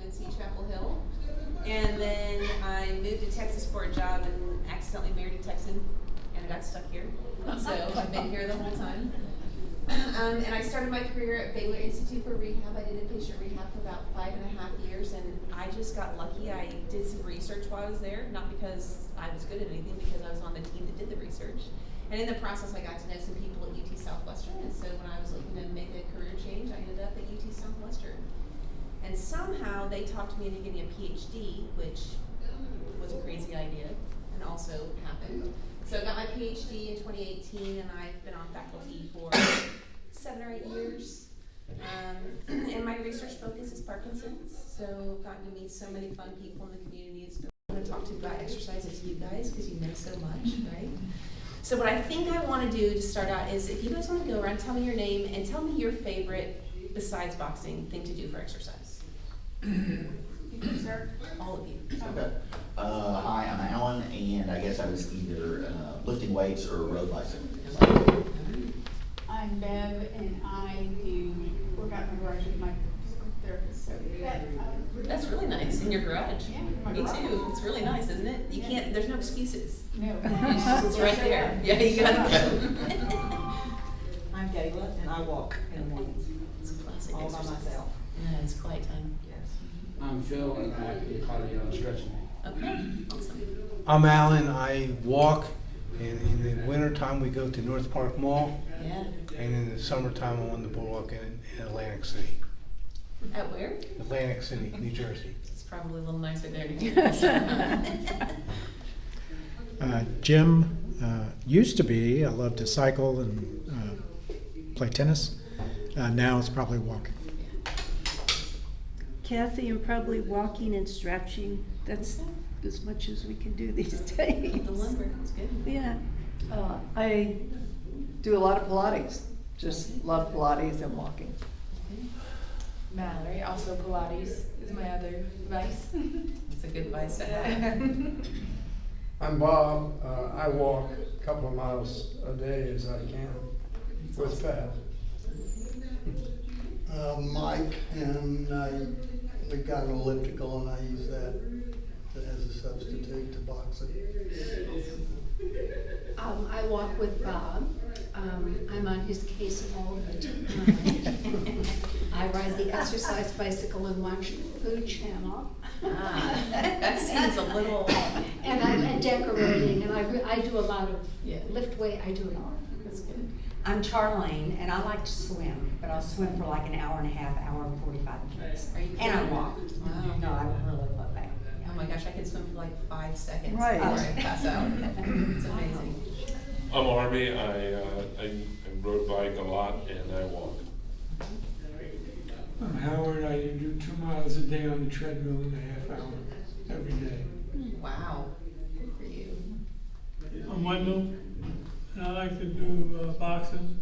UNC Chapel Hill. And then I moved to Texas for a job and accidentally married a Texan, and I got stuck here. So I've been here the whole time. And I started my career at Baylor Institute for Rehab. I did inpatient rehab for about 5.5 years, and I just got lucky. I did some research while I was there, not because I was good at anything, because I was on the team that did the research. And in the process, I got to know some people at UT Southwestern, and so when I was looking to make a career change, I ended up at UT Southwestern. And somehow they talked me into getting a Ph.D., which was a crazy idea, and also happened. So I got my Ph.D. in 2018, and I've been on faculty for 7 or 8 years. And my research focus is Parkinson's, so I've gotten to meet so many fun people in the community. It's been fun to talk to about exercise as you guys, because you know so much, right? So what I think I want to do to start out is, if you guys want to go around, tell me your name, and tell me your favorite, besides boxing, thing to do for exercise. You can start, all of you. Okay. Hi, I'm Alan, and I guess I was either lifting weights or road bicycling. I'm Bev, and I do work out in my garage with my physical therapist. So That's really nice, in your garage. Yeah, my Me garage. too. It's really nice, isn't it? You can't. There's no excuses. No. It's right there. Yeah, you got it. I'm Gayla, and I walk in the mornings, It's a classic all by exercise. myself. Yeah, it's quiet time. Yes. I'm Phil, and I do cardio stretching. Okay, awesome. I'm Alan. I walk, and in the wintertime we go to North Park Mall, Yeah. and in the summertime I'm on the boardwalk in Atlantic City. At where? Atlantic City, New Jersey. It's probably a little nicer there to do. Jim used to be, I love to cycle and play tennis. Now it's probably walking. Kathy, and probably walking and stretching. That's as much as we can do these days. The lumber, it's good. Yeah. I do a lot of Pilates, just love Pilates and walking. Mallory, also Pilates is my other vice. It's a good advice to have. I'm Bob. I walk a couple of miles a day as I can with Pat. Mike, and we've got an elliptical, and I use that as a substitute to boxing. I walk with Bob. I'm on his case all the time. I ride the exercise bicycle and watch Food Channel. That seems a little. And I'm decorating, and I do a lot of Yeah. lift weight. I do it all. That's good. I'm Charlene, and I like to swim, but I'll swim for like an hour and a half, hour and 45 minutes. Are you And I kidding? walk. Wow. No, I really love that. Oh my gosh, I can swim for like 5 seconds Right. before I pass out. It's amazing. I'm Army. I road bike a lot and I walk. I'm Howard. I do 2 miles a day on the treadmill in a half hour every day. Wow. Good for you. I'm Wendell, and I like to do boxing.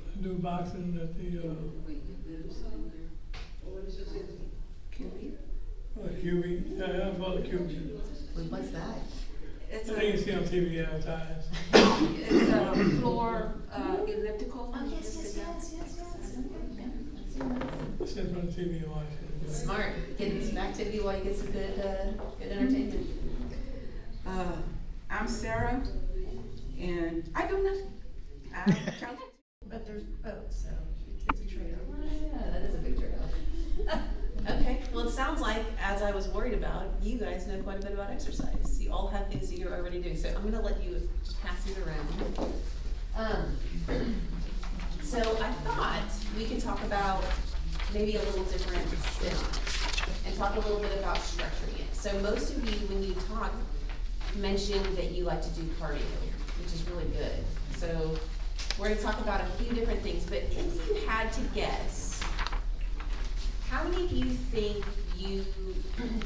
I do boxing at the QB. Yeah, I'm on the QB. What's that? I think you see on TV advertised. It's a floor elliptical. Oh, yes. I sit on TV and watch it. Smart. Getting some activity while you get some good entertainment. I'm Sarah, and I do nothing. But there's boats, so it's a trade-off. Yeah, that is a big trade-off. Okay, well, it sounds like, as I was worried about, you guys know quite a bit about exercise. You all have things that you're already doing, so I'm going to let you just pass these around. So I thought we could talk about maybe a little different spin on it and talk a little bit about structuring it. So most of you, when you talk, mentioned that you like to do cardio, which is really good. So we're going to talk about a few different things, but if you had to guess, how many of you think you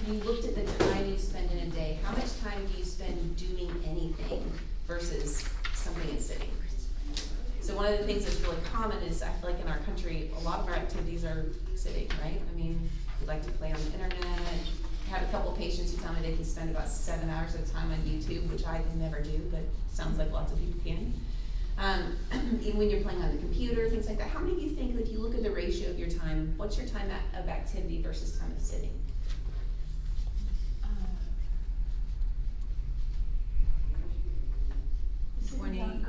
looked at the time you spend in a day, how much time do you spend doing anything versus something and sitting? So one of the things that's really common is, I feel like in our country, a lot of our activities are sitting, right? I mean, we like to play on the internet. I have a couple of patients who tell me they can spend about 7 hours at a time on YouTube, which I can never do, but sounds like lots of people can. Even when you're playing on the computer, things like that. How many of you think, if you look at the ratio of your time, what's your time of activity versus time of sitting? 28.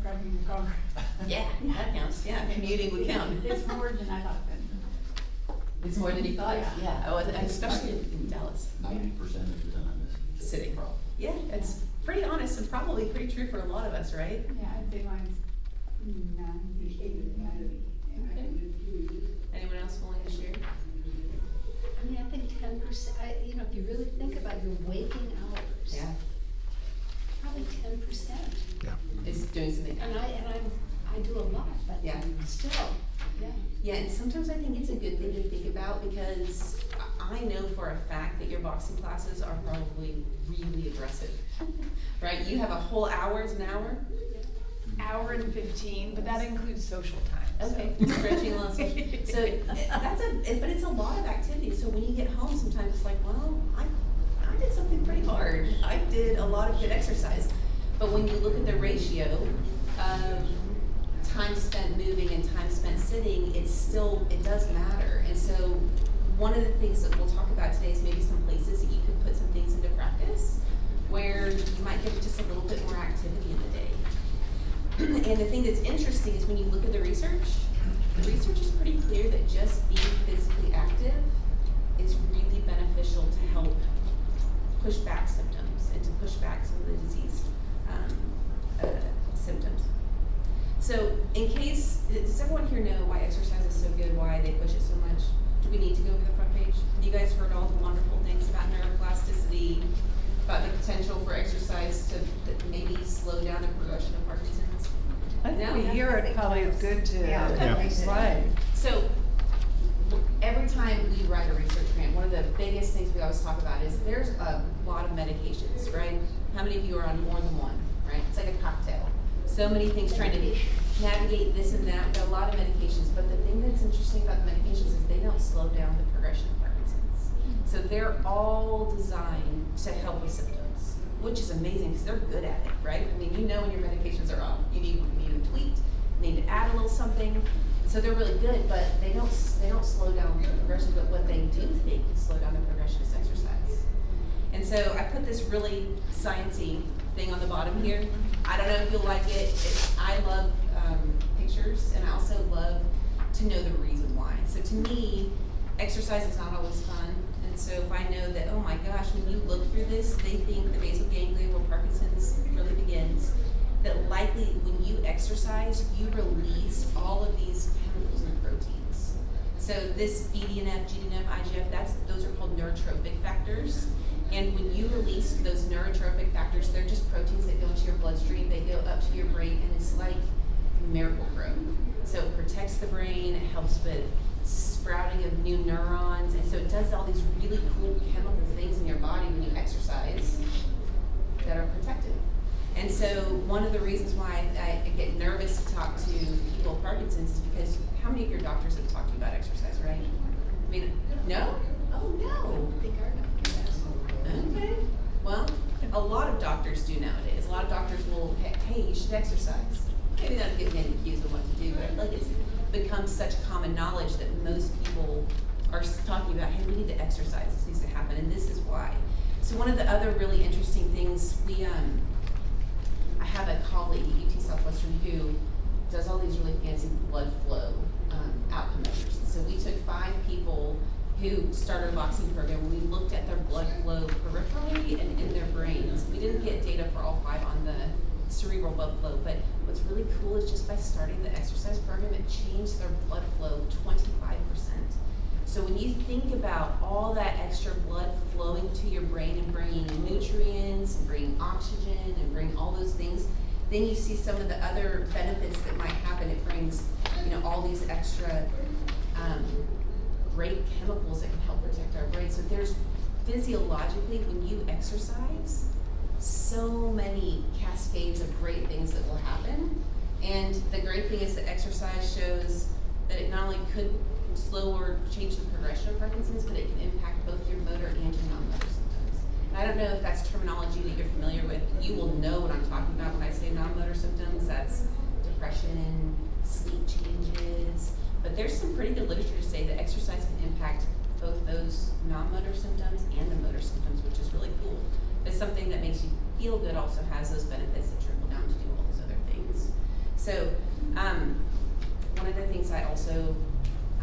Driving your car. Yeah, that counts. Yeah, commuting would count. It's more than I thought then. It's more than you thought. Yeah. Oh, especially in Dallas. 90% of the time is Sitting. Yeah, it's pretty honest and probably pretty true for a lot of us, right? Yeah, I'd say mine's 90, 80, 90. Okay. Anyone else willing to share? I mean, I think 10%, you know, if you really think about your waking hours. Yeah. Probably 10%. Yeah. Is doing something. And I do a lot, but Yeah. still, yeah. Yeah, and sometimes I think it's a good thing to think about because I know for a fact that your boxing classes are probably really aggressive, right? You have a whole hour, it's an hour? Hour and 15, but that includes social time. Okay, stretching a lot. So but it's a lot of activity. So when you get home, sometimes it's like, well, I did something pretty hard. I did a lot of good exercise. But when you look at the ratio of time spent moving and time spent sitting, it does matter. And so one of the things that we'll talk about today is maybe some places that you can put some things into practice where you might get just a little bit more activity in the day. And the thing that's interesting is when you look at the research is pretty clear that just being physically active is really beneficial to help push back symptoms and to push back some of the disease symptoms. So in case, does everyone here know why exercise is so good, why they push it so much? Do we need to go over the front page? Have you guys heard all the wonderful things about neuroplasticity, about the potential for exercise to maybe slow down the progression of Parkinson's? I think No? we hear it probably is good to, right. So every time we write a research grant, one of the biggest things we always talk about is there's a lot of medications, right? How many of you are on more than one, right? It's like a cocktail. So many things trying to navigate this and that, but a lot of medications. But the thing that's interesting about the medications is they don't slow down the progression of Parkinson's. So they're all designed to help with symptoms, which is amazing because they're good at it, right? I mean, you know when your medications are off, you need them tweaked, you need to add a little something. So they're really good, but they don't slow down the progression. But what they do think can slow down the progression is exercise. And so I put this really sciencey thing on the bottom here. I don't know if you'll like it. I love pictures, and I also love to know the reason why. So to me, exercise is not always fun. And so if I know that, oh my gosh, when you look through this, they think the basal ganglia where Parkinson's really begins, that likely when you exercise, you release all of these chemicals and proteins. So this BDNF, GDNF, IGF, those are called neurotrophic factors. And when you release those neurotrophic factors, they're just proteins that go into your bloodstream, they go up to your brain, and it's like Miracle-Gro. So it protects the brain, it helps with sprouting of new neurons, and so it does all these really cool chemical things in your body when you exercise that are protective. And so one of the reasons why I get nervous to talk to people with Parkinson's is because how many of your doctors have talked to you about exercise, right? I mean, no? Oh, no. I think our doctor does. Okay. Well, a lot of doctors do nowadays. A lot of doctors will, hey, you should exercise. Maybe not give me any cues of what to do, but I feel like it's become such common knowledge that most people are talking about, hey, we need to exercise. This needs to happen, and this is why. So one of the other really interesting things, I have a colleague at UT Southwestern who does all these really fancy blood flow outcome measures. So we took 5 people who started a boxing program and we looked at their blood flow peripherally and in their brains. We didn't get data for all 5 on the cerebral blood flow, but what's really cool is just by starting the exercise program, it changed their blood flow 25%. So when you think about all that extra blood flowing to your brain and bringing nutrients and bringing oxygen and bringing all those things, then you see some of the other benefits that might happen. It brings, all these extra great chemicals that can help protect our brain. So there's physiologically, when you exercise, so many cascades of great things that will happen. And the great thing is that exercise shows that it not only could slow or change the progression of Parkinson's, but it can impact both your motor and your non-motor symptoms. I don't know if that's terminology that you're familiar with. You will know what I'm talking about when I say non-motor symptoms. That's depression, sleep changes. But there's some pretty good literature to say that exercise can impact both those non-motor symptoms and the motor symptoms, which is really cool. It's something that makes you feel good also has those benefits that trickle down to do all those other things. So, one of the things I also,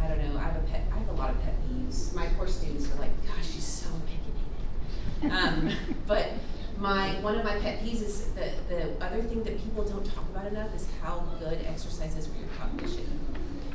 I don't know, I have a lot of pet peeves. My poor students are like, gosh, she's so opinionated. But one of my pet peeves is the other thing that people don't talk about enough is how good exercise is for your cognition.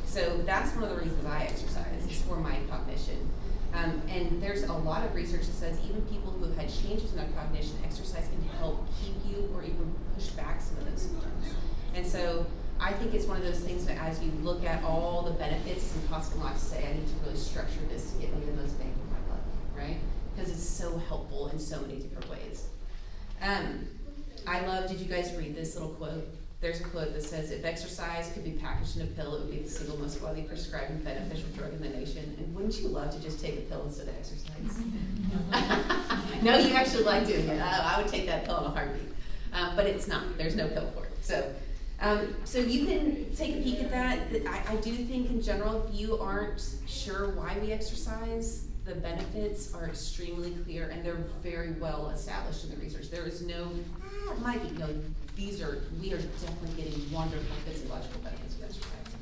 So that's one of the reasons I exercise, is for my cognition. And there's a lot of research that says even people who have had changes in their cognition, exercise can help keep you or even push back some of those symptoms. And so I think it's one of those things that as you look at all the benefits, it's impossible not to say I need to really structure this to get me the most bang for my buck, right? Because it's so helpful in so many different ways. I love, did you guys read this little quote? There's a quote that says, if exercise could be packaged in a pill, it would be the single most widely prescribed and beneficial drug in the nation. And wouldn't you love to just take a pill instead of exercise? No, you actually like doing it. I would take that pill in a heartbeat. But it's not. There's no pill for it. So you can take a peek at that. I do think in general, if you aren't sure why we exercise, the benefits are extremely clear and they're very well established in the research. There is no, we are definitely getting wonderful physiological benefits with exercise.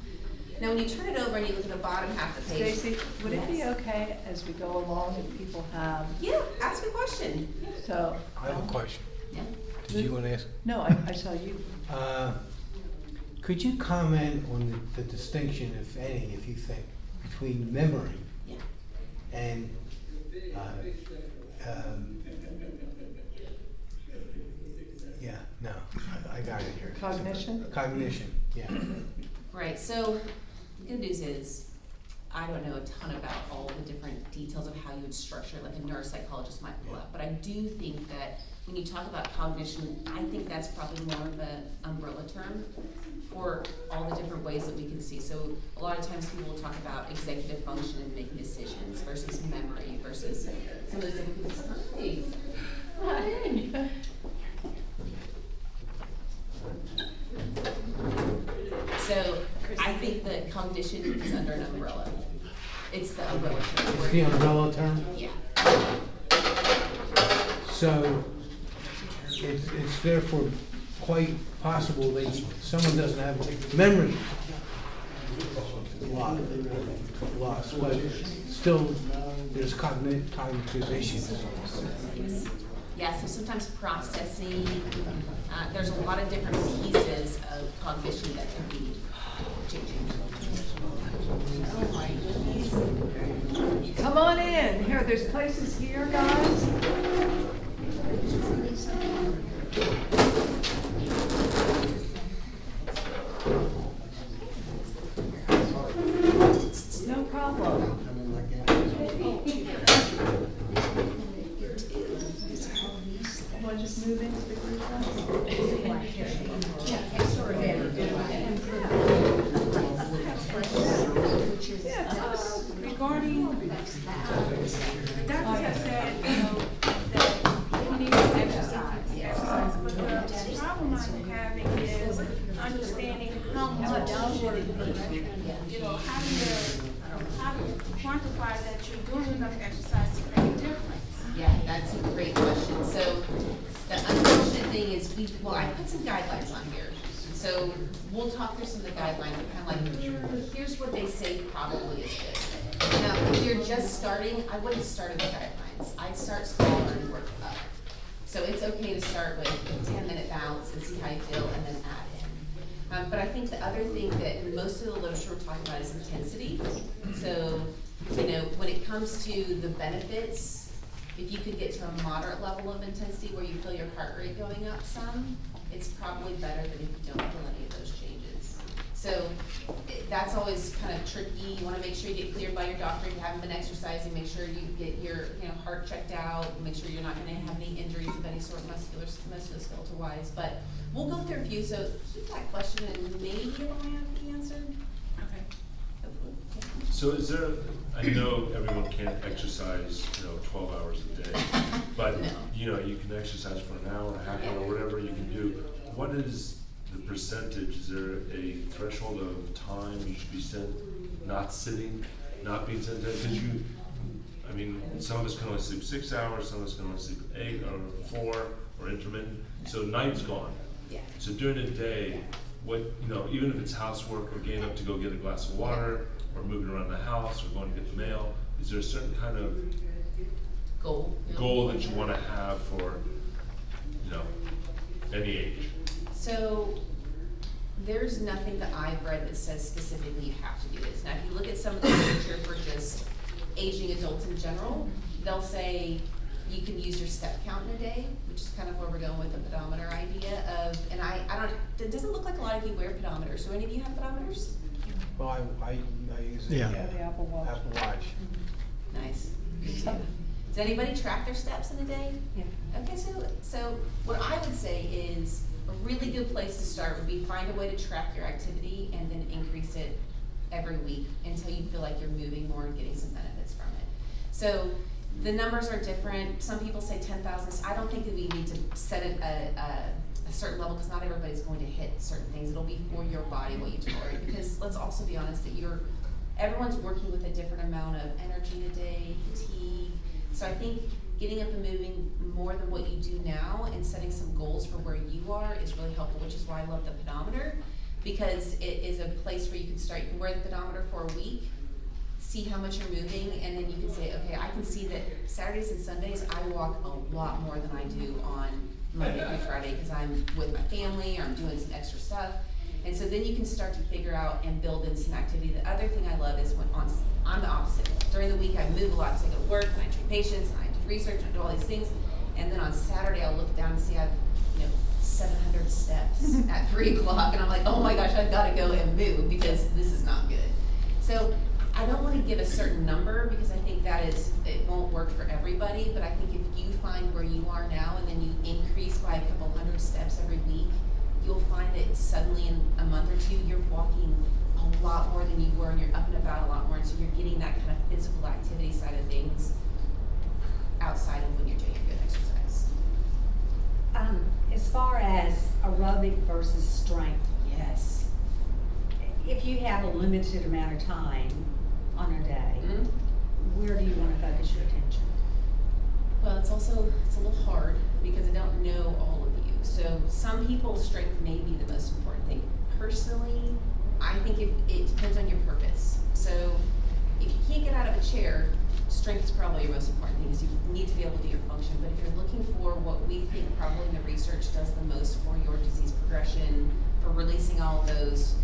Now when you turn it over and you look at the bottom half of the page. Stacy, would it be okay as we go along if people have? Yeah, ask a question. So. I have a question. Yeah. Did you want to ask? No, I saw you. Could you comment on the distinction, if any, if you think, between memory and I got it here. Cognition? Cognition, yeah. Right, so the good news is, I don't know a ton about all the different details of how you would structure, like a neuropsychologist might pull up, but I do think that when you talk about cognition, I think that's probably more of an umbrella term for all the different ways that we can see. So a lot of times people will talk about executive function and making decisions versus memory versus some of those different things. Hi. So I think that cognition is under an umbrella. It's the umbrella term. It's the umbrella term? Yeah. So it's therefore quite possible that someone doesn't have memory loss, but still there's cognitive issues. Yeah, so sometimes processing, there's a lot of different pieces of cognition that can be changing. Oh my goodness. Come on in. Here, there's places here, guys. No problem. Want to just move into the group now? Regarding, doctors have said, that we need to exercise, but the problem I'm having is understanding how much should it be. How to quantify that you're doing enough exercise to make a difference. Yeah, that's a great question. So the unfortunate thing is I put some guidelines on here. So we'll talk through some of the guidelines and kind of like, here's what they say probably is good. Now, if you're just starting, I wouldn't start with the guidelines. I'd start smaller and work up. So it's okay to start with a 10-minute bounce and see how you feel and then add in. But I think the other thing that most of the literature we're talking about is intensity. So, when it comes to the benefits, if you could get to a moderate level of intensity where you feel your heart rate going up some, it's probably better than if you don't feel any of those changes. So that's always kind of tricky. You want to make sure you get cleared by your doctor if you haven't been exercising. Make sure you get your heart checked out. Make sure you're not going to have any injuries of any sort musculoskeletal wise. But we'll go through a few. So keep that question and maybe it'll have the answer. Okay. Hopefully. So is there, I know everyone can't exercise, 12 hours a day. But, No. you know, you can exercise for an hour, a half hour, whatever you can do. What is the percentage? Is there a threshold of time you should be not sitting, not being sedentary? Because I mean, some of us can only sleep 6 hours, some of us can only sleep 8 or 4 or intermittent. So night's gone. Yeah. So during the day, what, you know, even if it's housework or getting up to go get a glass of water or moving around the house or going to get the mail, is there a certain kind of goal that you want to have for, you know, any age? So there's nothing that I've read that says specifically you have to do this. Now, if you look at some of the literature for just aging adults in general, they'll say you can use your step count in a day, which is kind of where we're going with the pedometer idea of, and I don't, it doesn't look like a lot of you wear pedometers. So any of you have pedometers? Well, I use the Yeah. The Apple Watch. Apple Watch. Nice. Me too. Does anybody track their steps in a day? Yeah. Okay, so what I would say is a really good place to start would be find a way to track your activity and then increase it every week until you feel like you're moving more and getting some benefits from it. So the numbers are different. Some people say 10,000. I don't think that we need to set it a certain level because not everybody's going to hit certain things. It'll be for your body what you tolerate, because let's also be honest that everyone's working with a different amount of energy in a day, fatigue. So I think getting up and moving more than what you do now and setting some goals for where you are is really helpful, which is why I love the pedometer, because it is a place where you can start. You can wear the pedometer for a week, see how much you're moving, and then you can say, okay, I can see that Saturdays and Sundays I walk a lot more than I do on Monday through Friday because I'm with my family or I'm doing some extra stuff. And so then you can start to figure out and build in some activity. The other thing I love is when I'm the opposite. During the week I move a lot because I go to work and I treat patients and I do research and I do all these things. And then on Saturday I'll look down and see I've 700 steps at 3 o'clock, and I'm like, oh my gosh, I've got to go and move because this is not good. So I don't want to give a certain number because I think it won't work for everybody, but I think if you find where you are now and then you increase by a couple hundred steps every week, you'll find that suddenly in a month or two, you're walking a lot more than you were and you're up and about a lot more, and so you're getting that kind of physical activity side of things outside of when you're doing good exercise. As far as aerobic versus strength, Yes. if you have a limited amount of time on a day, where do you want to focus your attention? Well, it's a little hard because I don't know all of you. So some people's strength may be the most important thing. Personally, I think it depends on your purpose. So if you can't get out of a chair, strength is probably your most important thing, because you need to be able to do your function. But if you're looking for what we think probably in the research does the most for your disease progression, for releasing all of those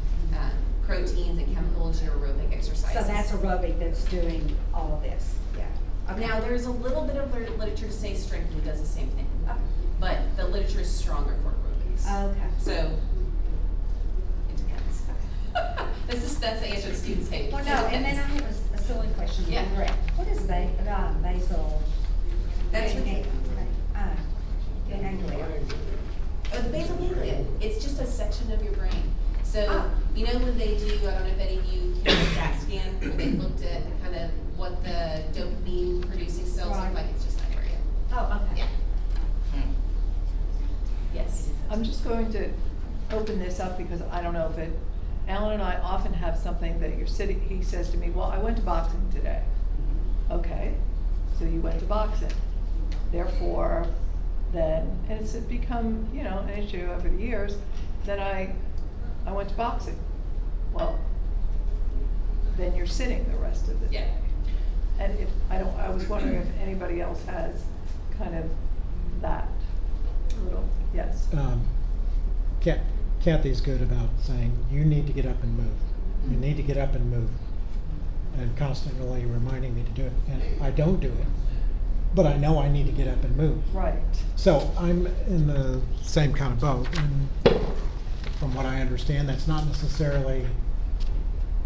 proteins and chemicals, your aerobic exercises. So that's aerobic that's doing all of this, yeah. Okay. Now, there's a little bit of literature to say strength does the same thing, but the literature is stronger for aerobics. Okay. So it depends. That's the answer the students hate. Well, no, and then I have a silly question. Yeah. What is basal? That's ganglia? Oh, the basal ganglia. It's just a section of your brain. So, you know when they do, I don't know if any of you can do a CAT scan, where they looked at the kind of what the dopamine producing cells look like, it's just that area. Oh, okay. Yeah. Yes. I'm just going to open this up because I don't know, but Alan and I often have something that he says to me, well, I went to boxing today. Okay, so you went to boxing. Therefore, then, and it's become, an issue over the years, then I went to boxing. Well, then you're sitting the rest of the day. And I was wondering if anybody else has kind of that little, yes. Kathy's good about saying, you need to get up and move. You need to get up and move. And constantly reminding me to do it. And I don't do it, but I know I need to get up and move. Right. So I'm in the same kind of boat. And from what I understand, that's not necessarily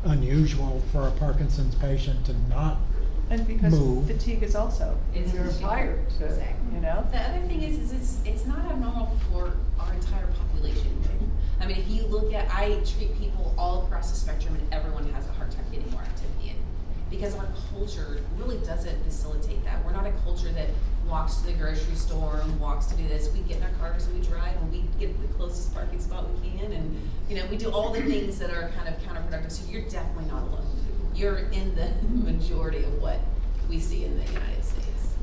unusual for a Parkinson's patient to not And because move. fatigue is also, you're tired, Exactly. The other thing is it's not abnormal for our entire population. I mean, if you look at, I treat people all across the spectrum and everyone has a hard time getting more activity in. Because our culture really doesn't facilitate that. We're not a culture that walks to the grocery store and walks to do this. We get in our cars and we drive and we get the closest parking spot we can, and we do all the things that are kind of counterproductive. So you're definitely not alone. You're in the majority of what we see in the United States.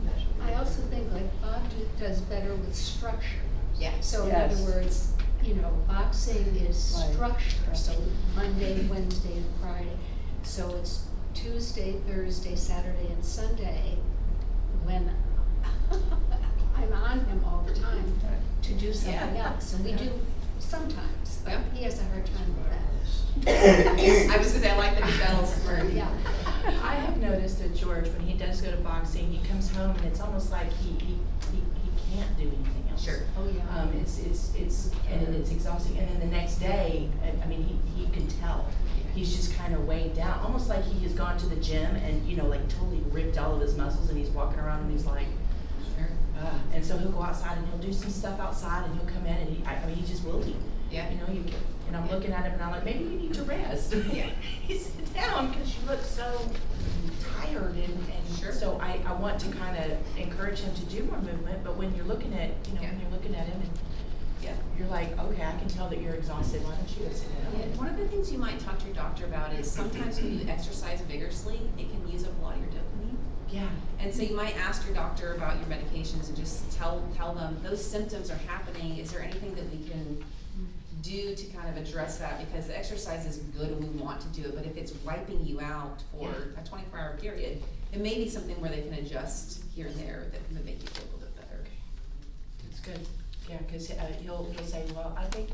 I also think like Bob does better with structure. Yeah. So in Yes. other words, boxing is Right. structured, so Monday, Wednesday, and Friday. So it's Tuesday, Thursday, Saturday, and Sunday when I'm on him all the time to do something else. And we do sometimes, but he has a hard time with that. I was gonna say, I like that he battles for Yeah. I have noticed that George, when he does go to boxing, he comes home and it's almost like he can't do anything else. Sure. Oh, yeah. It's exhausting, and then the next day, I mean, he can tell. He's just kind of weighed down, almost like he has gone to the gym and, like totally ripped all of his muscles, and he's walking around and he's like, and so he'll go outside and he'll do some stuff outside and he'll come in and he's just wilting. Yeah. And I'm looking at him and I'm like, maybe you need to rest. Yeah. Sit down because you look so tired and Sure. so I want to kind of encourage him to do more movement, but when you're looking at, when you're looking at him and you're like, okay, I can tell that you're exhausted. Why don't you go sit down? Yeah, one of the things you might talk to your doctor about is sometimes when you exercise vigorously, it can use up a lot of your dopamine. Yeah. And so you might ask your doctor about your medications and just tell them those symptoms are happening. Is there anything that we can do to kind of address that? Because the exercise is good and we want to do it, but if it's wiping you out for a 24-hour period, it may be something where they can adjust here and there that would make you feel a little bit better. That's good. Yeah, because he'll say, well, I think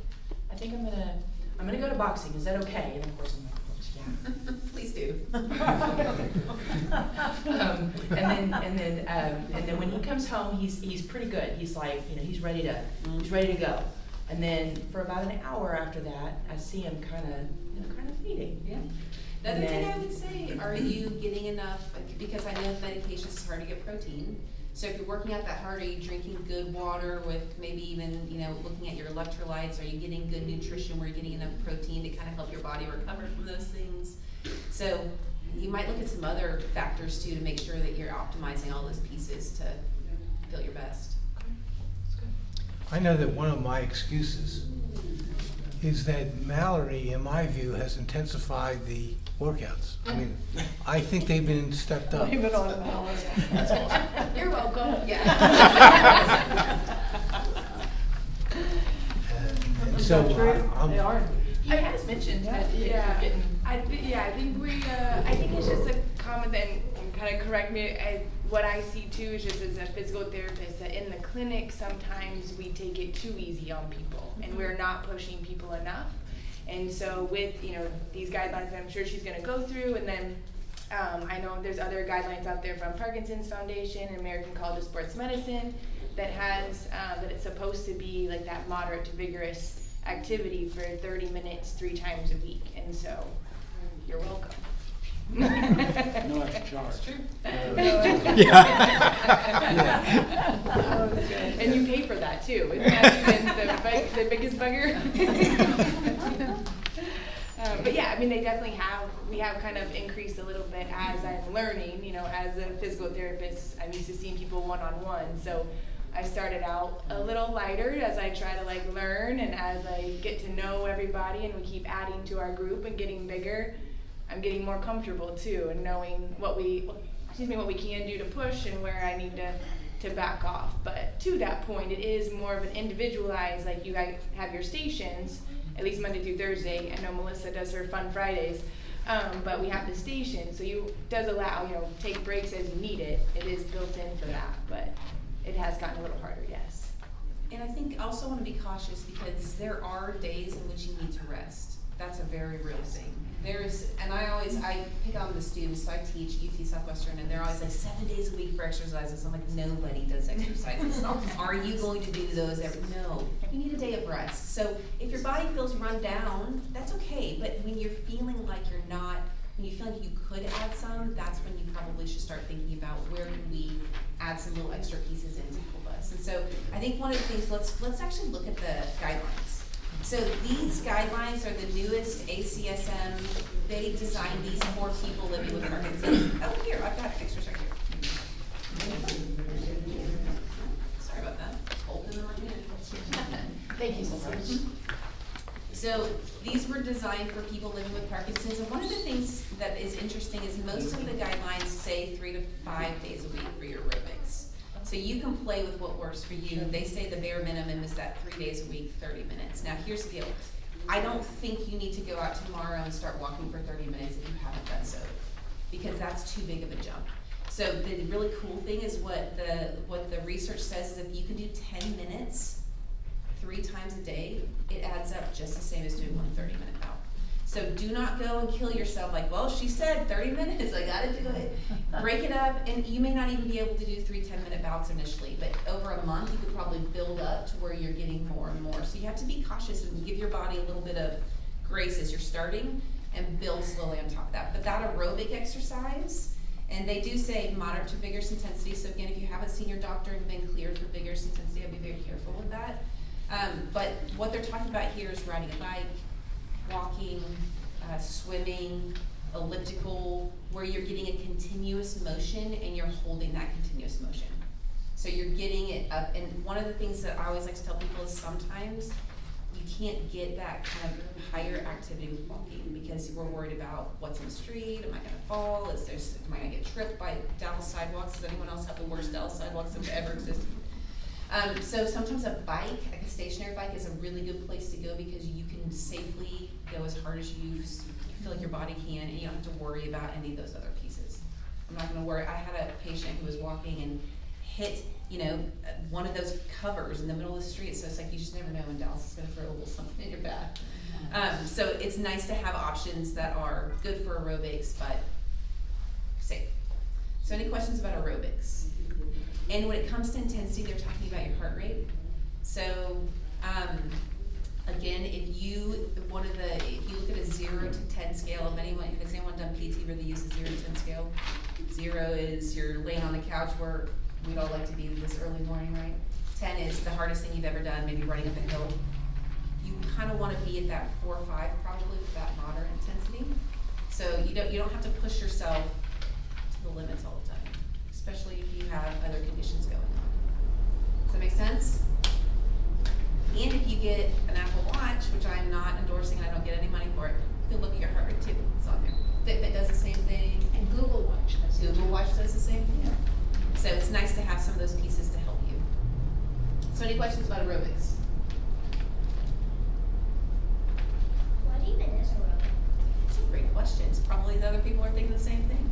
I'm gonna go to boxing. Is that okay? And of course I'm like, of course, yeah. Please do. And then when he comes home, he's pretty good. He's like, he's ready to go. And then for about an hour after that, I see him kind of feeding. Yeah. The other thing I would say, are you getting enough, because I know with medications it's hard to get protein. So if you're working out that hard, are you drinking good water with maybe even, looking at your electrolytes? Are you getting good nutrition where you're getting enough protein to kind of help your body recover from those things? So you might look at some other factors too to make sure that you're optimizing all those pieces to feel your best. I know that one of my excuses is that Mallory, in my view, has intensified the workouts. I mean, I think they've been stepped up. Blame it on Mallory. That's awesome. You're welcome. Yeah. And so They are. He has mentioned that you're getting. I think it's just a common thing, and kind of correct me, what I see too is just as a physical therapist that in the clinic sometimes we take it too easy on people and we're not pushing people enough. And so with, these guidelines that I'm sure she's gonna go through, and then I know there's other guidelines out there from Parkinson's Foundation and American College of Sports Medicine that has, that it's supposed to be like that moderate to vigorous activity for 30 minutes 3 times a week. And so you're welcome. No extra charge. It's true. And you pay for that too. Isn't that the biggest bugger? But yeah, I mean, we have kind of increased a little bit as I'm learning, as a physical therapist, I'm used to seeing people one-on-one. So I started out a little lighter as I try to learn, and as I get to know everybody and we keep adding to our group and getting bigger, I'm getting more comfortable too, and knowing what we can do to push and where I need to back off. But to that point, it is more of an individualized, like you guys have your stations, at least Monday through Thursday. I know Melissa does her fun Fridays, but we have the station, so does allow, take breaks as you need it. It is built in for that, but it has gotten a little harder, yes. And I think also want to be cautious because there are days in which you need to rest. That's a very real thing. And I pick on the students, so I teach UT Southwestern, and they're always like 7 days a week for exercises. I'm like, nobody does exercises. Are you going to do those No, you need a day of rest. So if your body feels run down, that's okay, but when you're feeling like when you feel like you could add some, that's when you probably should start thinking about where can we add some little extra pieces in to help us. And so I think one of the things, let's actually look at the guidelines. So these guidelines are the newest ACSM. They designed these for people living with Parkinson's. Oh, here, I've got an extra check here. Thank you so much. So these were designed for people living with Parkinson's, and one of the things that is interesting is most of the guidelines say 3 to 5 days a week for your aerobics. So you can play with what works for you. They say the bare minimum is that 3 days a week, 30 minutes. Now here's the deal. I don't think you need to go out tomorrow and start walking for 30 minutes if you haven't done so, because that's too big of a jump. So the really cool thing is what the research says is if you can do 10 minutes 3 times a day, it adds up just the same as doing one 30-minute bout. So do not go and kill yourself like, well, she said 30 minutes, I gotta do it. Break it up, and you may not even be able to do 3 10-minute bouts initially, but over a month you could probably build up to where you're getting more and more. So you have to be cautious and give your body a little bit of grace as you're starting and build slowly on top of that. But that aerobic exercise, and they do say moderate to vigorous intensity, so again, if you haven't seen your doctor and been cleared for vigorous intensity, I'd be very careful with that. But what they're talking about here is riding a bike, walking, swimming, elliptical, where you're getting a continuous motion and you're holding that continuous motion. So you're getting it up, and one of the things that I always like to tell people is sometimes you can't get that kind of higher activity with walking because we're worried about what's in the street, am I gonna fall, am I gonna get tripped by Dallas sidewalks? Does anyone else have the worst Dallas sidewalks that have ever existed? So sometimes a bike, like a stationary bike, is a really good place to go because you can safely go as hard as you feel like your body can, and you don't have to worry about any of those other pieces. I'm not gonna worry. I had a patient who was walking and hit, one of those covers in the middle of the street, so it's like you just never know when Dallas is gonna throw a little something in your back. So it's nice to have options that are good for aerobics, but safe. So any questions about aerobics? And when it comes to intensity, they're talking about your heart rate. So, again, if you look at a 0 to 10 scale, has anyone done PT where they use a 0 to 10 scale? 0 is you're laying on the couch where we'd all like to be this early morning, right? 10 is the hardest thing you've ever done, maybe running up a hill. You kind of want to be at that 4 or 5 probably with that moderate intensity. So you don't have to push yourself to the limits all the time, especially if you have other conditions going on. Does that make sense? And if you get an Apple Watch, which I'm not endorsing and I don't get any money for it, you can look at your heart rate too. It's on there. Fitbit does the same thing. And Google Watch does it. Google Watch does the same thing. So it's nice to have some of those pieces to help you. So any questions about aerobics? What even is aerobics? That's a great question. Probably the other people are thinking the same thing.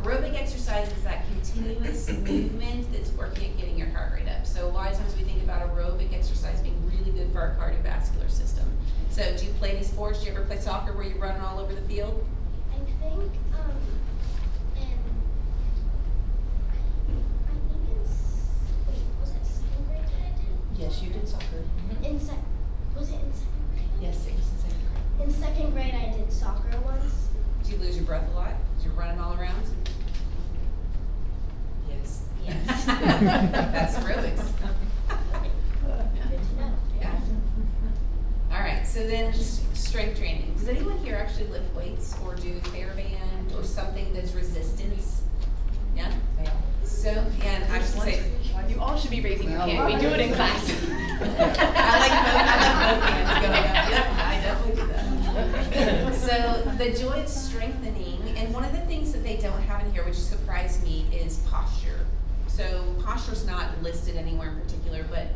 Aerobic exercise is that continuous movement that's working at getting your heart rate up. So a lot of times we think about aerobic exercise being really good for our cardiovascular system. So do you play any sports? Do you ever play soccer where you're running all over the field? I think in was it second grade that I did? Yes, you did soccer. Was it in second grade? Yes, it was in second grade. In second grade I did soccer once. Do you lose your breath a lot? Because you're running all around? Yes. Yes. That's aerobics. Good to know. Yeah. All right, so then just strength training. Does anyone here actually lift weights or do TheraBand or something that's resistance? Yeah? So, and I should say, You all should be raising your hand. We do it in class. I like both hands going up. Yep, I definitely do that. So the joint strengthening, and one of the things that they don't have in here, which surprised me, is posture. So posture's not listed anywhere in particular, but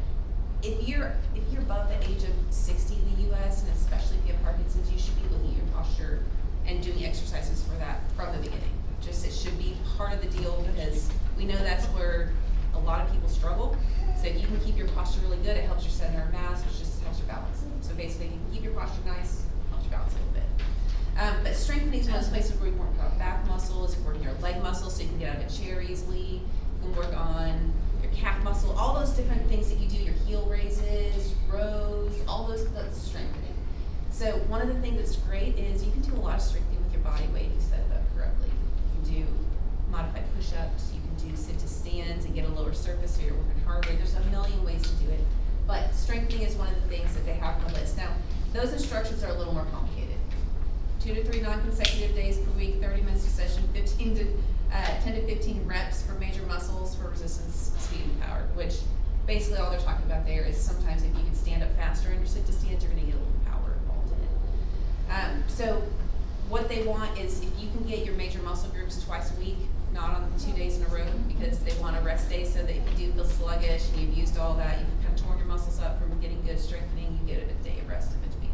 if you're above the age of 60 in the US, and especially if you have Parkinson's, you should be looking at your posture and doing exercises for that from the beginning. Just it should be part of the deal because we know that's where a lot of people struggle. So if you can keep your posture really good, it helps your center of mass, which just helps your balance. So basically, if you can keep your posture nice, it helps your balance a little bit. But strengthening is one of those places where you work on back muscles, you work your leg muscles so you can get out of a chair easily. You can work on your calf muscle, all those different things that you do, your heel raises, rows, all that's strengthening. So one of the things that's great is you can do a lot of strengthening with your body weight if you set it up correctly. You can do modified push-ups, you can do sit-to-stands and get a lower surface so you're working harder. There's a million ways to do it. But strengthening is one of the things that they have on the list. Now, those instructions are a little more complicated. 2 to 3 non-consecutive days per week, 30 minutes a session, 10 to 15 reps for major muscles for resistance, speed, and power, which basically all they're talking about there is sometimes if you can stand up faster and what they want is if you can get your major muscle groups twice a week, not on 2 days in a row, because they want a rest day so that if you do feel sluggish and you've used all that, you've kind of torn your muscles up from getting good strengthening, you get a day of rest in between.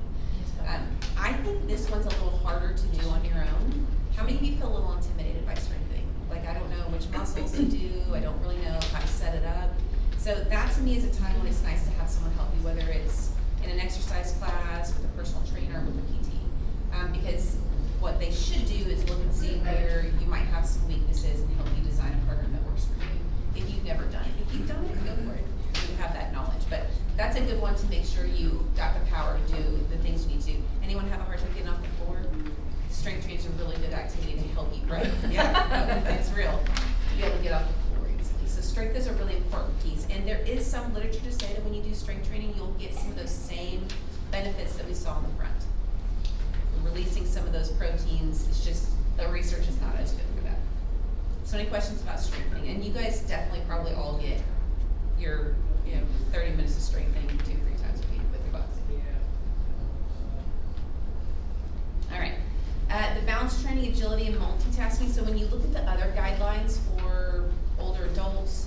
I think this one's a little harder to do on your own. How many of you feel a little intimidated by strengthening? Like, I don't know which muscles to do, I don't really know how to set it up. So that to me is a time when it's nice to have someone help you, whether it's in an exercise class, with a personal trainer, with a PT. Because what they should do is look and see where you might have some weaknesses and help you design a program that works for you. If you've never done it, if you've done it, go for it. You have that knowledge, but that's a good one to make sure you got the power to do the things you need to do. Anyone have a hard time getting off the floor? Strength training is a really good activity to help you, right? Yeah, it's real. To be able to get off the floor easily. So strength is a really important piece, and there is some literature to say that when you do strength training, you'll get some of those same benefits that we saw in the front. Releasing some of those proteins, it's just the research is not as good for that. So any questions about strengthening? And you guys definitely probably all get your 30 minutes of strengthening 2-3 times a week with your boxing. All right. The balance training, agility, and multitasking. So when you look at the other guidelines for older adults,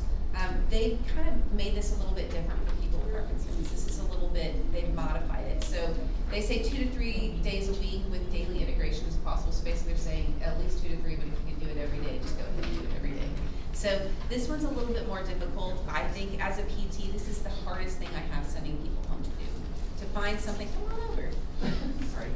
they've kind of made this a little bit different for people with Parkinson's. This is a little bit, they've modified it. So they say 2 to 3 days a week with daily integration as possible. So basically they're saying at least 2 to 3, but if you can do it every day, just go ahead and do it every day. So this one's a little bit more difficult. I think as a PT, this is the hardest thing I have sending people home to do. To find something, come on over. Sorry,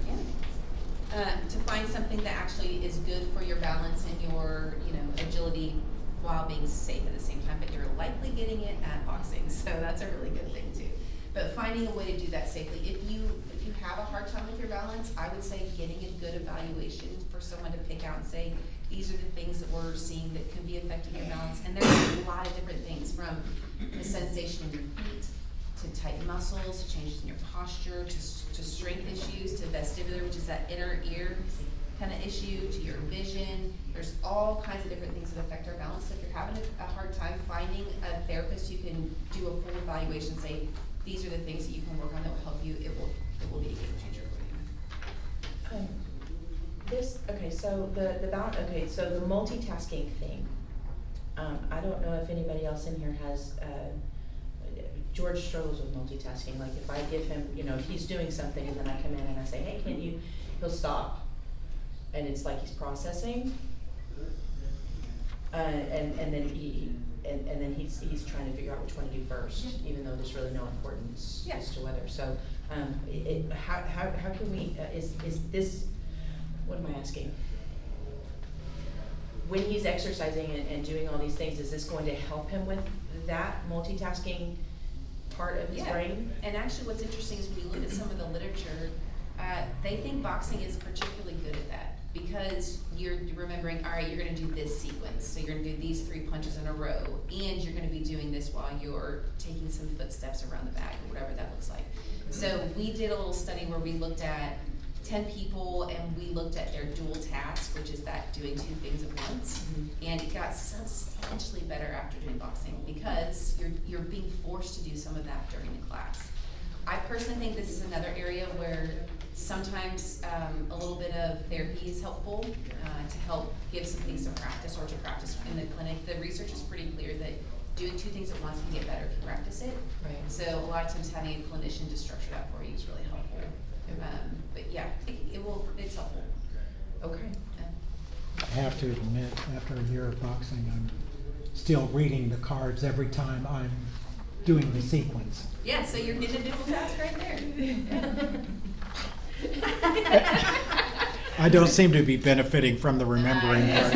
to find something that actually is good for your balance and your, agility while being safe at the same time, but you're likely getting it at boxing, so that's a really good thing too. But finding a way to do that safely. If you have a hard time with your balance, I would say getting a good evaluation for someone to pick out and say, these are the things that we're seeing that could be affecting your balance. And there's a lot of different things, from the sensation in your feet, to tight muscles, to changes in your posture, to strength issues, to vestibular, which is that inner ear kind of issue, to your vision. There's all kinds of different things that affect our balance. So if you're having a hard time finding a therapist who can do a full evaluation, say, these are the things that you can work on that will help you, it will be a game changer for you. So the multitasking thing, I don't know if anybody else in here has, George struggles with multitasking. Like if I give him, he's doing something and then I come in and I say, hey, he'll stop. And it's like he's processing. And then he's trying to figure out which one to do first, even though there's really no importance as to whether. So, how can we, is this, what am I asking? When he's exercising and doing all these things, is this going to help him with that multitasking part of his brain? And actually what's interesting is when you look at some of the literature, they think boxing is particularly good at that, because you're remembering, all right, you're gonna do this sequence, so you're gonna do these 3 punches in a row, and you're gonna be doing this while you're taking some footsteps around the bag, or whatever that looks like. So we did a little study where we looked at 10 people and we looked at their dual task, which is that doing 2 things at once, and it got substantially better after doing boxing, because you're being forced to do some of that during the class. I personally think this is another area where sometimes a little bit of therapy is helpful to help give some things to practice or to practice in the clinic. The research is pretty clear that doing 2 things at once can get better if you practice it. Right. So a lot of times having a clinician to structure that for you is really helpful. But yeah, it's helpful. Okay. I have to admit, after a year of boxing, I'm still reading the cards every time I'm doing the sequence. Yeah, so you're getting a dual task right there. I don't seem to be benefiting from the remembering part.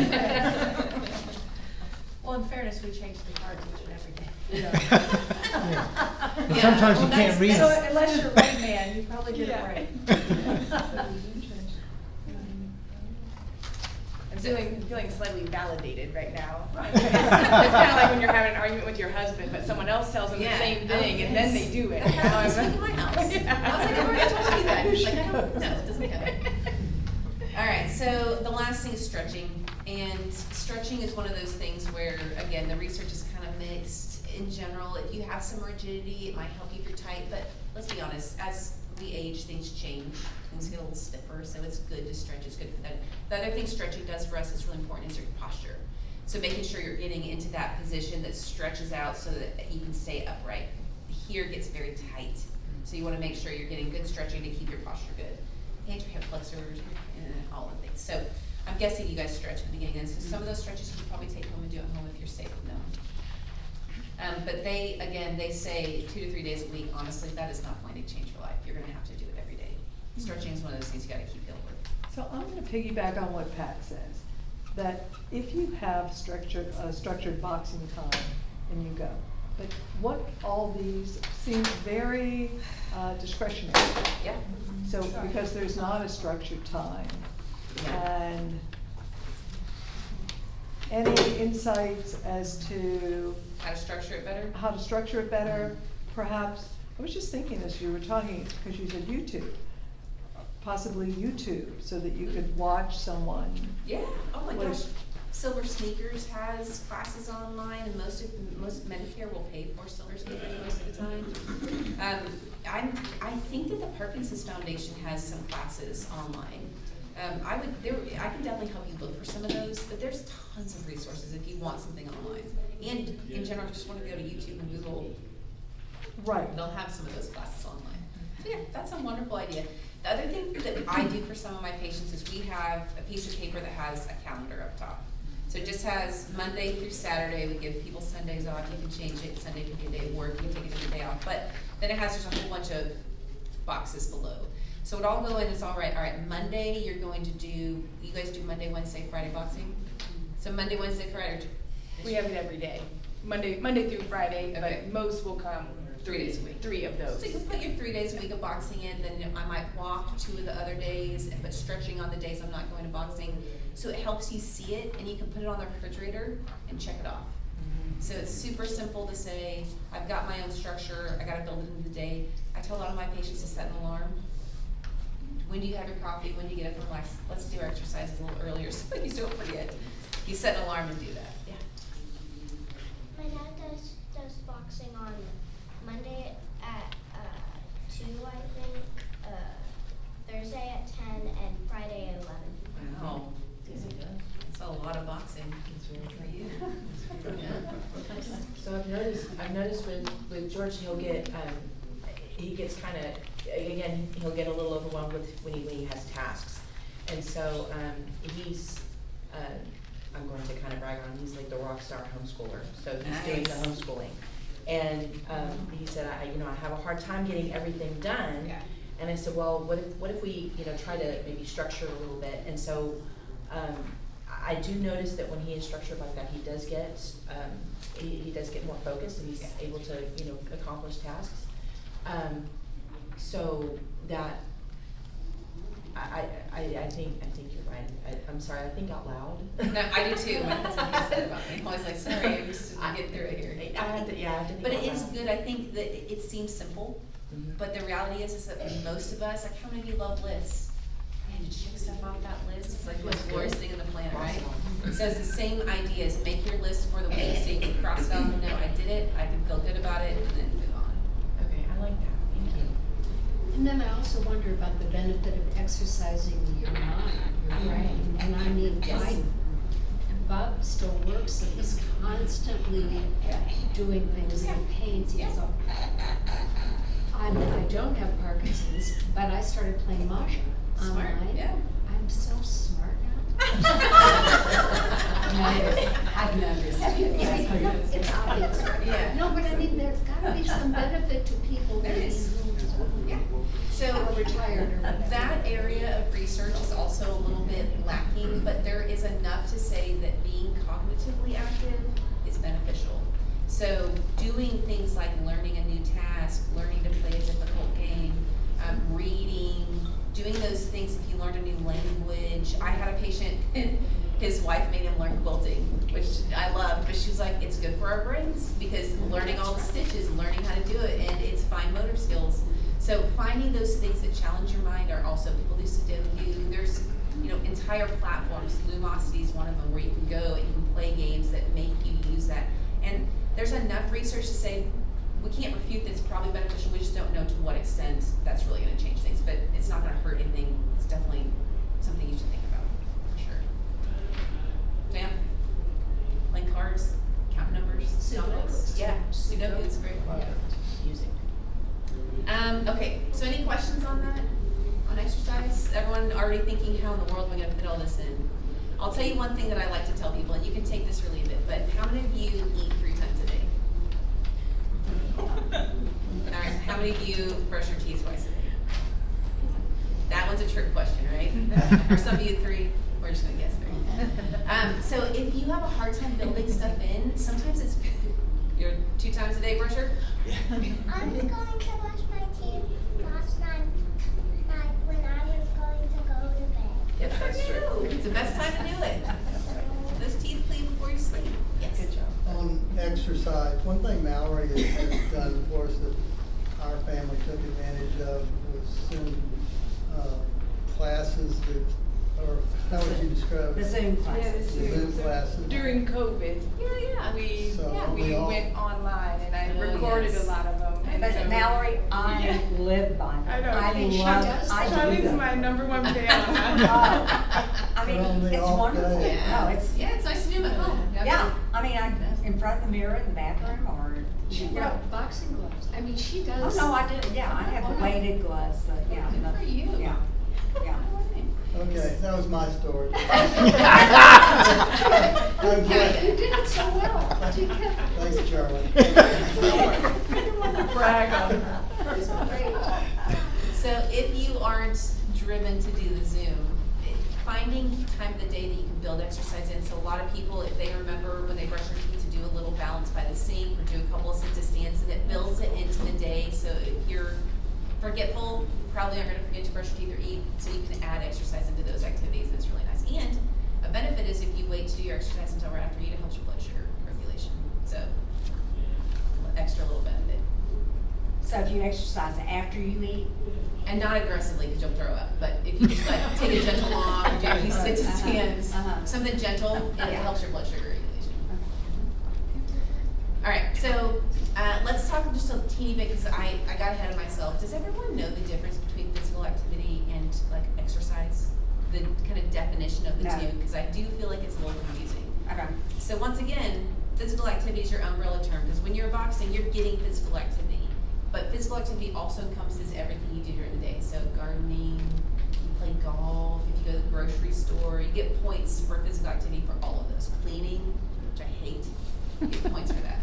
Well, in fairness, we change the cards each and every day. Yeah. But sometimes you can't read So it. unless you're right, man, you probably get it right. I'm feeling slightly validated right now. It's kind of like when you're having an argument with your husband, but someone else tells them the same thing, and then they do it. That happens in my house. I was like, I've already told you that. She's like, I don't know, it doesn't count. All right, so the last thing is stretching. And stretching is one of those things where, again, the research is kind of mixed. In general, if you have some rigidity, it might help you if you're tight, but let's be honest, as we age, things change, things get a little stiffer, so it's good to stretch, it's good for that. The other thing stretching does for us is really important is your posture. So making sure you're getting into that position that stretches out so that you can stay upright. Here gets very tight, so you wanna make sure you're getting good stretching to keep your posture good. Hands, your hip flexors, all the things. So I'm guessing you guys stretch at the beginning, and so some of those stretches you can probably take home and do at home if you're safe with them. But they say 2 to 3 days a week. Honestly, that is not going to change your life. You're gonna have to do it every day. Stretching is one of those things you gotta keep going with. So I'm gonna piggyback on what Pat says, that if you have structured boxing time and you go, but what all these seem very discretionary. Yeah. So, because there's not a structured time, and any insights as to How to structure it better? how to structure it better, perhaps, I was just thinking as you were talking, because you said YouTube, possibly YouTube, so that you could watch someone. Yeah, oh my with- gosh. Silver Sneakers has classes online, and most Medicare will pay for Silver Sneakers most of the time. I think that the Parkinson's Foundation has some classes online. I can definitely help you look for some of those, but there's tons of resources if you want something online. And in general, if you just want to go to YouTube and Google, Right. they'll have some of those classes online. So yeah, that's a wonderful idea. The other thing that I do for some of my patients is we have a piece of paper that has a calendar up top. So it just has Monday through Saturday. We give people Sundays off. You can change it. Sunday can be a day of work. You can take a different day off. But then it has just a whole bunch of boxes below. So it all go in. It's all right. All right, Monday you're going to do. You guys do Monday, Wednesday, Friday boxing. So Monday, Wednesday, Friday. We have it every day, Monday through Friday, Okay. but most will come 3 days a week. 3 of those. So you can put your 3 days a week of boxing in, then I might walk 2 of the other days and put stretching on the days I'm not going to boxing. So it helps you see it, and you can put it on the refrigerator and check it off. So it's super simple to say, I've got my own structure, I gotta build it into the day. I tell a lot of my patients to set an alarm. When do you have your coffee? When do you get up and relax? Let's do our exercises a little earlier so you don't forget. You set an alarm and do that, yeah. My dad does boxing on Monday at 2, I think, Thursday at 10, and Friday at 11. Wow, that's a lot of boxing for you. So I've noticed with George, he gets kind of, again, he'll get a little overwhelmed when he has tasks. And so, I'm going to kind of brag on him, he's like the rock star homeschooler, so he's doing the Nice. homeschooling. And, he said, I have a hard time getting everything done. Yeah. And I said, well, what if we, try to maybe structure it a little bit? And so, I do notice that when he is structured like that, he does get, he does get more focused, and he's able to, accomplish tasks. So that, I think you're right. I'm sorry, I think out loud. No, I do too. My husband has said about me. I'm always like, sorry, I'm just get through it here. I have to think But out it is loud. good. I think that it seems simple, Mhm. but the reality is that most of us, like, how many of you love lists? Man, to check stuff off that list, it's like the most glorious thing on the planet, right? So it's the same idea, is make your list for the week, so you can cross it off and know, I did it, I can feel good about it, and then move on. Okay, I like that, thank you. And then I also wonder about the benefit of exercising your mind, your brain. And I mean, Yes. Bob still works, so he's constantly doing things and pains. He goes, I don't have Parkinson's, but I started playing Mahjong Smart, online. yeah. I'm so smart now. I've noticed. It's obvious. Yeah. No, but I mean, there's gotta be some benefit to people There maybe is. who Yeah. So are retired or whatever. that area of research is also a little bit lacking, but there is enough to say that being cognitively active is beneficial. So doing things like learning a new task, learning to play a difficult game, reading, doing those things. If you learn a new language, I had a patient, his wife made him learn quilting, which I loved, but she was like, it's good for our brains because learning all the stitches, learning how to do it, and it's fine motor skills. So finding those things that challenge your mind are also, people do Sudoku. There's, entire platforms. Lumosity is one of them where you can go and you can play games that make you use that. And there's enough research to say we can't refute that it's probably beneficial. We just don't know to what extent that's really going to change Okay, so any questions on that? On exercise? Everyone already thinking, how in the world am I gonna fit all this in? I'll tell you one thing that I like to tell people, and you can take this or leave it, but how many of you eat 3 times a day? Alright, how many of you brush your teeth twice a day? That one's a trick question, right? Or some of you 3? We're just gonna guess 3. So if you have a hard time building stuff in, sometimes it's, you're 2 times a day brusher? I was going to brush my teeth last night when I was going to go to bed. Yep, that's true. It's the best time to do it. Those teeth clean before you sleep. Yes. Good job. On exercise, one thing Mallory has done for us that our family took advantage of was send classes that, or how would you describe it? The Zoom classes. The Zoom classes. During COVID. Yeah. We went online and I recorded a lot of them. And But so- Mallory, I live by I know. them. I love, I do Charlie's them. my #1 fan. I mean, On the it's off wonderful. day. No, it's, Yeah, it's nice to do them at home. yeah, I mean, I, in front of the mirror in the bathroom or, She you know. brought boxing gloves. I mean, she Oh, does. no, I did, yeah, I have the weighted gloves, so, yeah. Good for you. Yeah, yeah. Okay, that was my story. I'm You glad. did it so well. Thanks, Charlie. Brag on her. That's great. So if you aren't driven to do the Zoom, finding time of the day that you can build exercise in. So a lot of people, if they remember when they brush their teeth to do a little balance by the sink or do a couple of sets of stands, and it builds it into the day. So if you're forgetful, you probably aren't going to forget to brush your teeth or eat. So you can add exercise into those activities. It's really nice. And a benefit is if you wait to do your exercise until right after you eat, it helps your blood sugar regulation. So extra little benefit. So if you exercise after you eat? And not aggressively because you'll throw up, but if you just like take a gentle walk, do a few sit to stands, something gentle, it helps your blood sugar regulation. All right, so let's talk just a teeny bit because I got ahead of myself. Does everyone know the difference between physical activity and like exercise? The kind of definition of the No. two, because I do feel like it's a little confusing. Okay. So once again, physical activity is your umbrella term because when you're boxing, you're getting physical activity. But physical activity also encompasses everything you do during the day. So gardening, you play golf, if you go to the grocery store, you get points for physical activity for all of those. Cleaning, which I hate, you get points for that.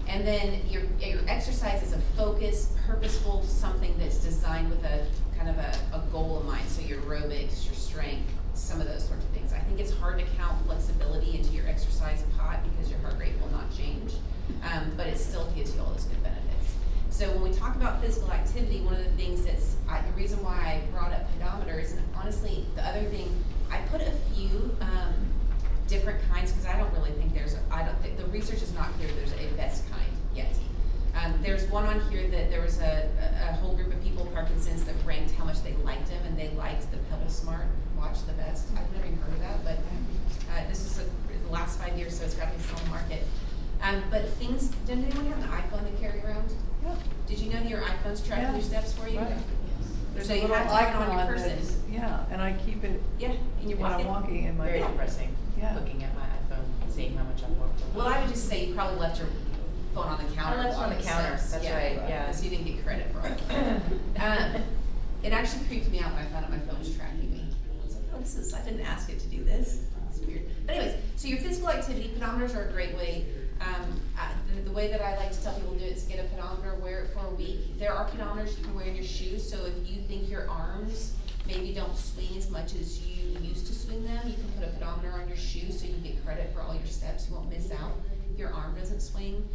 And then your exercise is a focused, purposeful, something that's designed with a kind of a goal in mind. So your aerobics, your strength, some of those sorts of things. I think it's hard to count flexibility into your exercise pot because your heart rate will not change, but it still gives you all those good benefits. So when we talk about physical activity, one of the things that's, the reason why I brought up pedometers, and honestly, the other thing, I put a few different kinds, because I don't really think I don't think, the research is not clear there's a best kind yet. There's one on here that there was a whole group of people, Parkinson's, that ranked how much they liked them, and they liked the Pebble Smart watch the best. I've never even heard of that, but this is the last 5 years, so it's got to be still on the market. But things, did anyone have an iPhone to carry around? Yeah. Did you know that your iPhone's tracking your steps for you? Right. So There's a you little have to have it on your icon person. that's, yeah, and I keep it Yeah, and you're when I'm walking in my. Very depressing, Yeah. looking at my iPhone, seeing how much I've walked. Well, I would just say you probably left your phone on the counter. I left it on the counter, steps. that's right, yeah. So you didn't get credit for it. It actually creeped me out when I found out my phone was tracking me. I was like, oh, I didn't ask it to do this. It's weird. But anyways, so your physical activity, pedometers are a great way. The way that I like to tell people to do it is get a pedometer, wear it for a week. There are pedometers you can wear in your shoes, so if you think your arms maybe don't swing as much as you used to swing them, you can put a pedometer on your shoe so you get credit for all your steps. You won't miss out if your arm doesn't swing.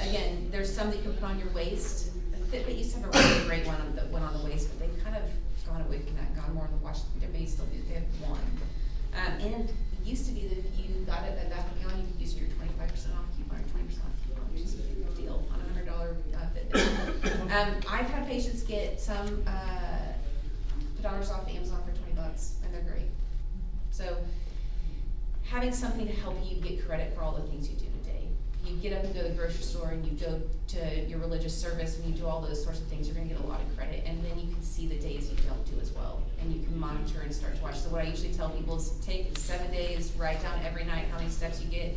Again, there's some that you can put on your waist. Fitbit used to have a really great one that went on the waist, but they've kind of gone away from that, gone more on the watch. They still do. They have one. And it used to be that if you got it at that on, you could use your 25% off coupon or 20% off coupon, which is a big deal on a $100 Fitbit. I've had patients get some pedometers off Amazon for $20, and they're great. So having something to help you get credit for all the things you do today. You get up and go to the grocery store and you go to your religious service and you do all those sorts of things, you're gonna get a lot of credit, and then you can see the days you don't do as well, and you can monitor and start to watch. So what I usually tell people is take 7 days, write down every night how many steps you get,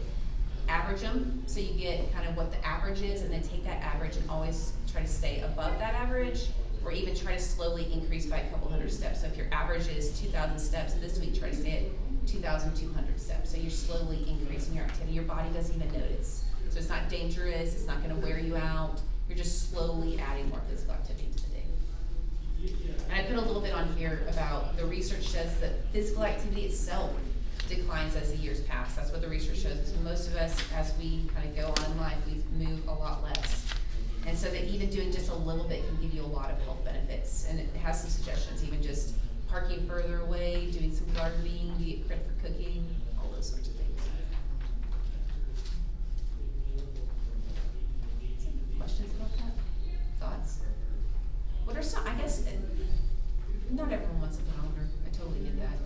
average them, so you get kind of what the average is, and then take that average and always try to stay above that average, or even try to slowly increase by a couple hundred steps. So if your average is 2,000 steps this week, try to stay at 2,200 steps. So you're slowly increasing your activity. Your body doesn't even notice. So it's not dangerous, it's not gonna wear you out. You're just slowly adding more physical activity to the day. And I put a little bit on here about the research says that physical activity itself declines as the years pass. That's what the research shows. So most of us, as we kind of go on in life, we move a lot less. And so that even doing just a little bit can give you a lot of health benefits. And it has some suggestions, even just parking further away, doing some gardening, you get credit for cooking, all those sorts of things. Questions about that? Thoughts? What are some, I guess, not everyone wants a calendar, I totally get that.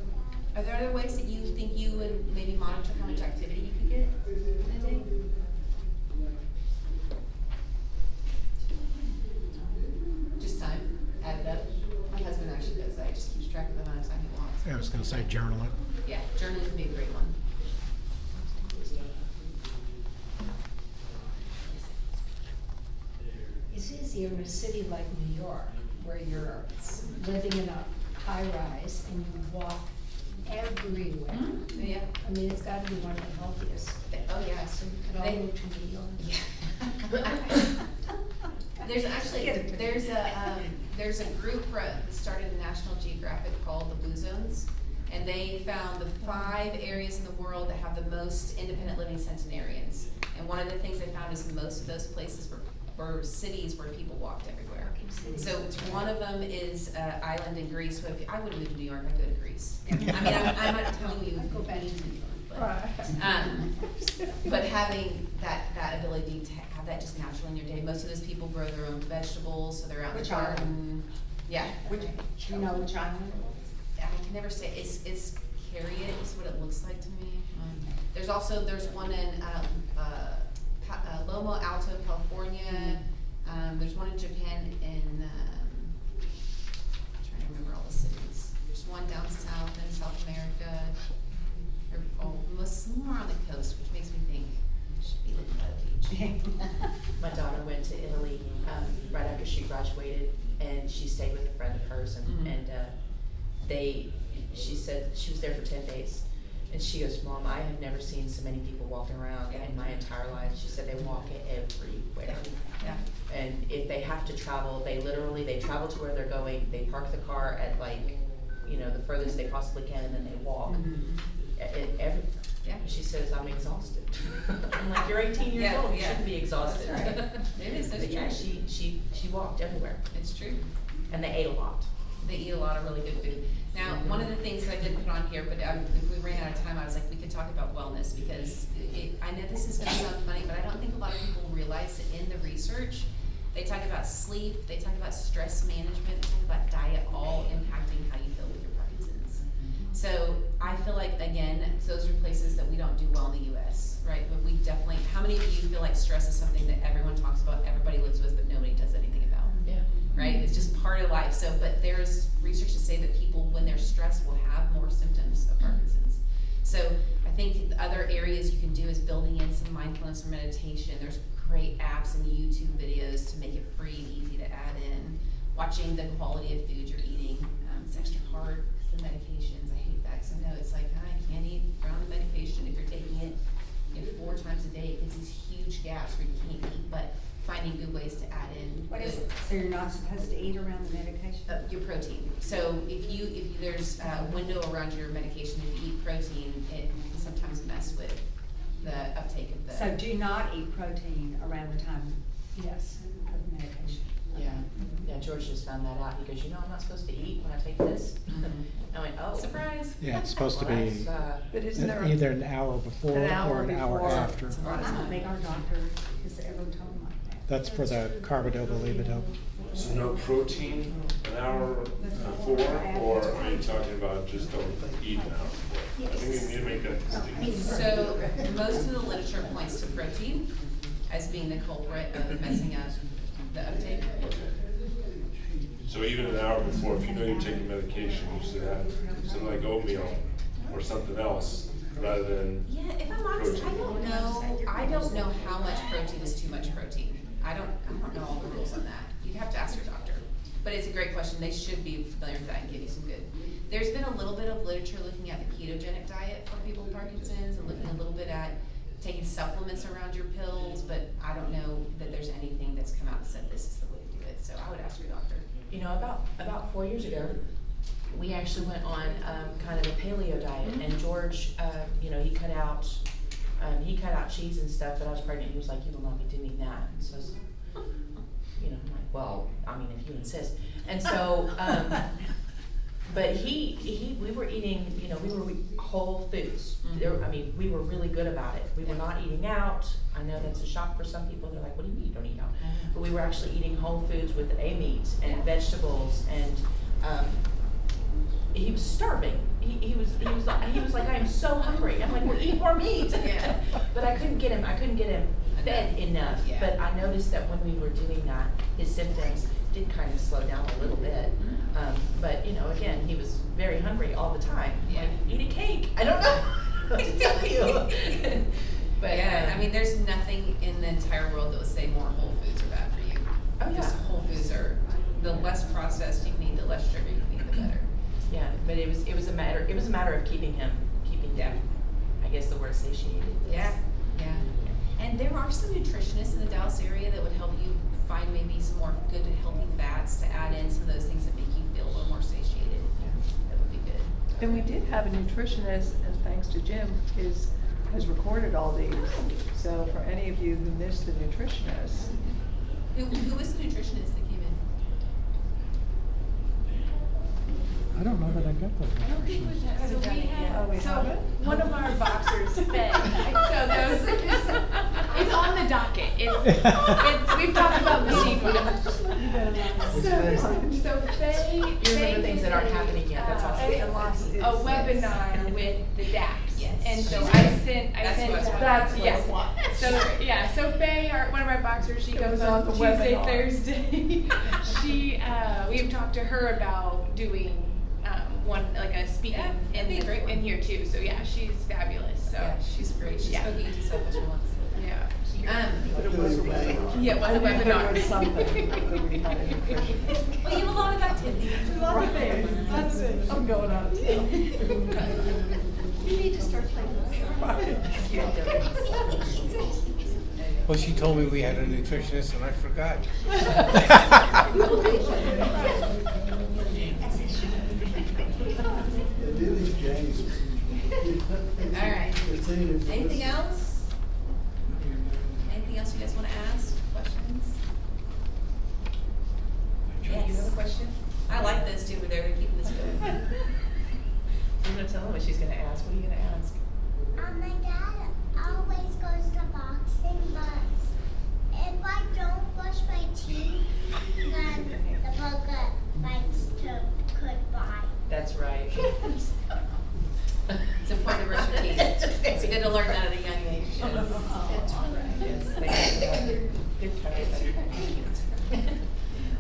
Are there other ways that you think you would maybe monitor how much activity you could get in a day? Just time, add it up. My husband actually does that, he just keeps track of the amount of time he wants. I was gonna say journal it. Yeah, journaling would be a great one. It's easier in a city like New York, where you're living in a high rise and you walk everywhere. Mm-hmm. Yeah. I mean, it's gotta be one of the healthiest. Oh, yeah. So you could all They- move to New York. There's actually, there's a group that started in National Geographic called the Blue Zones, and they found the 5 areas in the world that have the most independent living centenarians. And one of the things they found is most of those places were cities where people walked everywhere. So one of them is island in Greece. So if I wouldn't move to New York, I'd go to Greece. I mean, I'm not telling you. I'd go back to New York. But having that ability to have that just naturally in your day. Most of those people grow their own vegetables, so they're out in the garden. Yeah. Do you know which island? I can never say. It's Harriet is what it looks like to me. There's one in Loma Alto, California. There's one in Japan in I'm trying to remember all the cities. There's one down south in South America. Somewhere on the coast, which makes me think I should be living by the beach. My daughter went to Italy right after she graduated, and she stayed with a friend of hers, and she said she was there for 10 days. And she goes, Mom, I have never seen so many people walking around in my entire life. She said they walk everywhere. Yeah. And if they have to travel, they travel to where they're going, they park the car at the furthest they possibly can, and then they walk. Everywhere. Yeah. She says, I'm exhausted. I'm like, you're 18 years old, you shouldn't be exhausted. That's right. That's But true. yeah, she walked everywhere. It's true. And they ate a lot. They eat a lot of really good food. Now, one of the things that I didn't put on here, but if we ran out of time, I was like, we could talk about wellness, because I know this is gonna sound funny, but I don't think a lot of people realize that in the research, they talk about sleep, they talk about stress management, they talk about diet, all impacting how you feel with your Parkinson's. So I feel like, again, those are places that we don't do well in the US, right? But we definitely, how many of you feel like stress is something that everyone talks about, everybody lives with, but nobody does anything about? Yeah. Right? It's just part of life. So, but there's research to say that people, when they're stressed, will have more symptoms of Parkinson's. So I think the other areas you can do is building in some mindfulness or meditation. There's great apps and YouTube videos to make it free and easy to add in. Watching the quality of food you're eating. It's extra hard because the medications, I hate that. So no, it's like, I can't eat around the medication. If you're taking it 4 times a day, it gives these huge gaps where you can't eat, but finding good ways to add in. What is it? So you're not supposed to eat around the medication? Your protein. So if there's a window around your medication, if you eat protein, it can sometimes mess with the uptake of the. So do not eat protein around the time, yes, of medication. Yeah. Yeah, George just found that out. He goes, I'm not supposed to eat when I take this? I went, oh. Surprise. Yeah, it's supposed to be But isn't there either an hour before or an hour after. Well, I don't think our doctor has ever told him like that. That's for the carbidopa levodopa. So no protein an hour before, or are you talking about just don't eat an hour before? I think we need to make that distinction. So most of the literature points to protein as being the culprit of messing up the uptake. So even an hour before, if you know you're taking medication, you should have, like oatmeal or something else, rather than. Yeah, if I'm honest, I don't know how much protein is too much protein. I don't know all the rules on that. You'd have to ask your doctor. But it's a great question. They should be familiar with that and give you some good. There's been a little bit of literature looking at the ketogenic diet for people with Parkinson's and looking a little bit at taking supplements around your pills, but I don't know that there's anything that's come out and said this is the way to do it. So I would ask your doctor. You know, about 4 years ago, we actually went on kind of a paleo diet, and George, you know, he cut out cheese and stuff. But I was pregnant. He was like, "You will not be doing that." And so, you know, I'm like, "Well, I mean, if you insist." And so, but we were eating, you know, we were whole foods. I mean, we were really good about it. We were not eating out. I know that's a shock for some people. They're like, "What do you mean you don't eat out?" But we were actually eating whole foods with a meat and vegetables, and he was starving. He was like, "I am so hungry." I'm like, "Well, eat more meat." Yeah. But I couldn't get him fed enough. Yeah. But I noticed that when we were doing that, his symptoms did kind of slow down a little bit. But you know, again, he was very hungry all the time. Yeah. Like, eat a cake. I don't know what to tell you. But yeah, I mean, there's nothing in the entire world that would say more whole foods are bad for you. Oh, yeah. Just whole foods are, the less processed you can eat, the less sugar you can eat, the better. yeah, but it was a matter of keeping him, I guess the word satiated. Yeah, yeah. And there are some nutritionists in the Dallas area that would help you find maybe some more good healthy fats to add in, some of those things that make you feel a little more satiated. That would be good. And we did have a nutritionist, and thanks to Jim, has recorded all these. So for any of you who missed the nutritionist. Who was the nutritionist that came in? I don't know that I got those. I don't think we've had, so we Oh, we had, so haven't? one of our boxers fed, so those, it's on the docket, we've talked about machine ones. So Faye. You remember things that aren't happening yet, that's awesome. A webinar with the DAPs. Yes. And so She's I great. sent That's what I was that, wondering. yeah. So Faye, one of our boxers, she goes was on on the Tuesday, webinar. Thursday. We've talked to her about doing one, like a speaking that'd be a great one. in here too. So yeah, she's fabulous. So Yeah, she's great. She spoke at UT Southwestern once. yeah. But it was a webinar. Yeah, it was a I think webinar. there was something that we had a nutritionist. Well, you have a lot of activities. Lots of things. That's it. I'm going out of town. You need to start playing Well, she told me we had a nutritionist and I forgot. All right. Anything else? Anything else you guys want to ask? Questions? Yes. You have a question? I like this too. They're keeping this going. I'm gonna tell him what she's gonna ask. What are you gonna ask? My dad always goes to boxing, but if I don't brush my teeth, then the poker likes to goodbye. That's right. It's important to brush your teeth. It's good to learn that at a young age. Yes, thank you. Good time.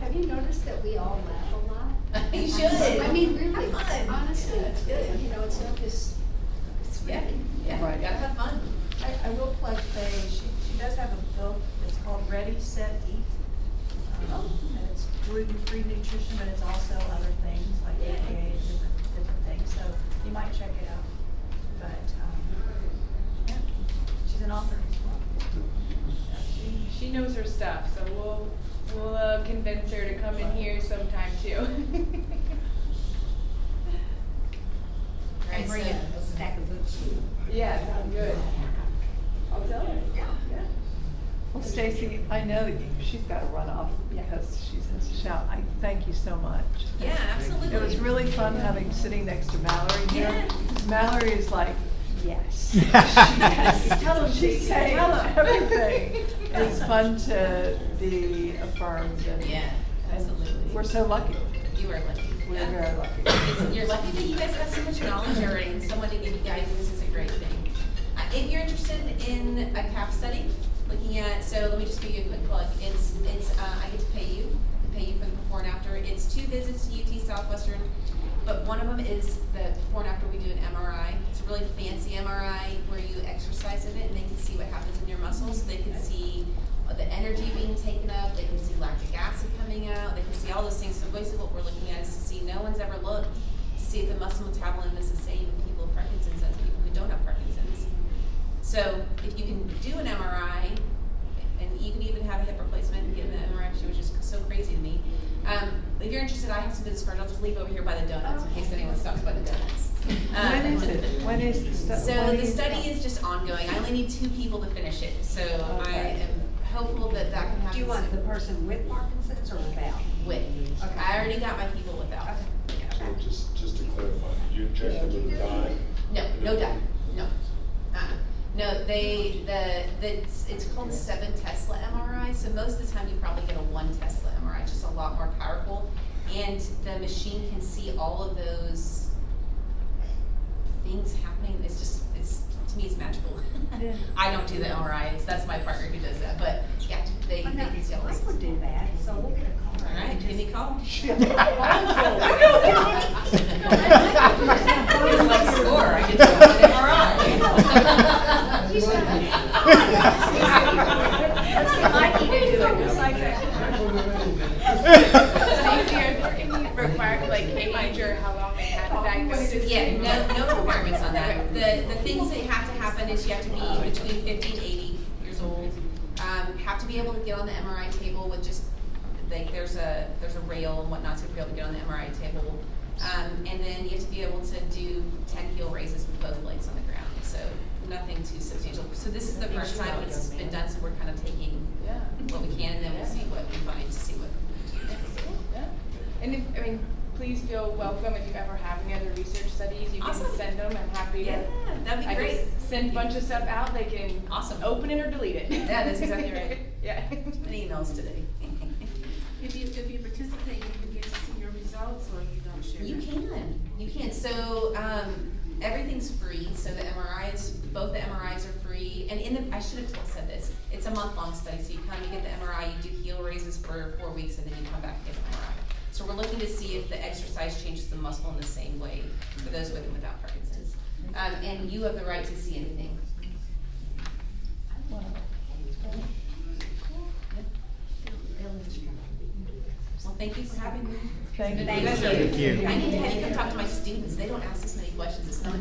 Have you noticed that we all laugh a lot? You should. I mean, really, Have fun. honestly, Yeah, it's good. you know, it's not this, it's Yeah, really. yeah. Right. Gotta have fun. I will plug Faye, she does have a book, it's called Ready, Set, Eat. And it's gluten-free nutrition, but it's also other things like AKA, different things, so you might check it out. But, yeah, she's an author as well. She knows her stuff, so we'll convince her to come in here sometime too. Right, And bring so- a stack of books. Yeah, sounds good. I'll tell her. Yeah. Well, Stacy, I know that she's got to run off because she has to shout. I thank you so much. Yeah, absolutely. It was really fun sitting next to Mallory here. Yeah. Mallory is like, yes. Yes. Tell them, She's Stacy, saying tell 'em. everything. It's fun to be affirmed and Yeah, absolutely. we're so lucky. You are lucky. We're Yeah. very lucky. You're lucky that you guys have so much knowledge already and someone to give you guidance is a great thing. If you're interested in a CAP study, looking at, so let me just give you a quick plug. It's I get to pay you. I can pay you for the before and after. It's 2 visits to UT Southwestern, but one of them is the before and after we do an MRI. It's a really fancy MRI where you exercise in it and they can see what happens in your muscles. They can see the energy being taken up, they can see lactic acid coming out, they can see all those things. So basically what we're looking at is to see, no one's ever looked to see if the muscle metabolism is the same in people with Parkinson's as people who don't have Parkinson's. So if you can do an MRI, and you can even have a hip replacement and get an MRI, which is so crazy to me. If you're interested, I have some business cards. I'll just leave over here by the donuts in case anyone stops by the donuts. When is it? When is the study? So the study is just ongoing. I only need 2 people to finish it. So I am hopeful that that can happen. Do you want the soon. person with Parkinson's or without? With. Okay. I already got my people without. So just to clarify, you injected with a dye? No dye. No. No, it's called 7 Tesla MRI. So most of the time you probably get a 1 Tesla MRI. It's just a lot more powerful, and the machine can see all of those things happening. It's to me it's magical. Yeah. I don't do the MRI. That's my partner who does that. But yeah, they can see all I those. would do that, so we'll get a call. All right, give me a call. It's like score. I get to go to the MRI. Let's get Mikey to do it. It's like that. Stacey, are there any required, like, age or how long they have the diagnosis? Yeah, no requirements on that. The things that have to happen is you have to be between 50 and 80 years old. Have to be able to get on the MRI table with just, like, there's a rail and whatnot, so to be able to get on the MRI table. And then you have to be able to do 10 heel raises with both legs on the ground. So nothing too substantial. So this is the first time it's been done, so we're kind of taking what we can, and then we'll see what we find to see what we can do next. Yeah. And please feel welcome if you ever have any other research studies. You can send them. I'm happy to. Yeah, that'd be great. Just send a bunch of stuff out. They can open it or delete it. Yeah, that's exactly right. Yeah. Many emails today. If you participate, you can get to see your results, or you don't share. You can. So everything's free. So the MRIs, both the MRIs are free. And I should have said this. It's a month-long study. So you come, you get the MRI, you do heel raises for 4 weeks, and then you come back and get an MRI. So we're looking to see if the exercise changes the muscle in the same way for those with and without Parkinson's. And you have the right to see anything. Well, thank you for having me. Thank you. I need to have you come talk to my students. They don't ask this many questions. It's not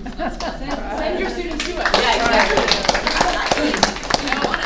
Send your students to us. Yeah, exactly. I don't want to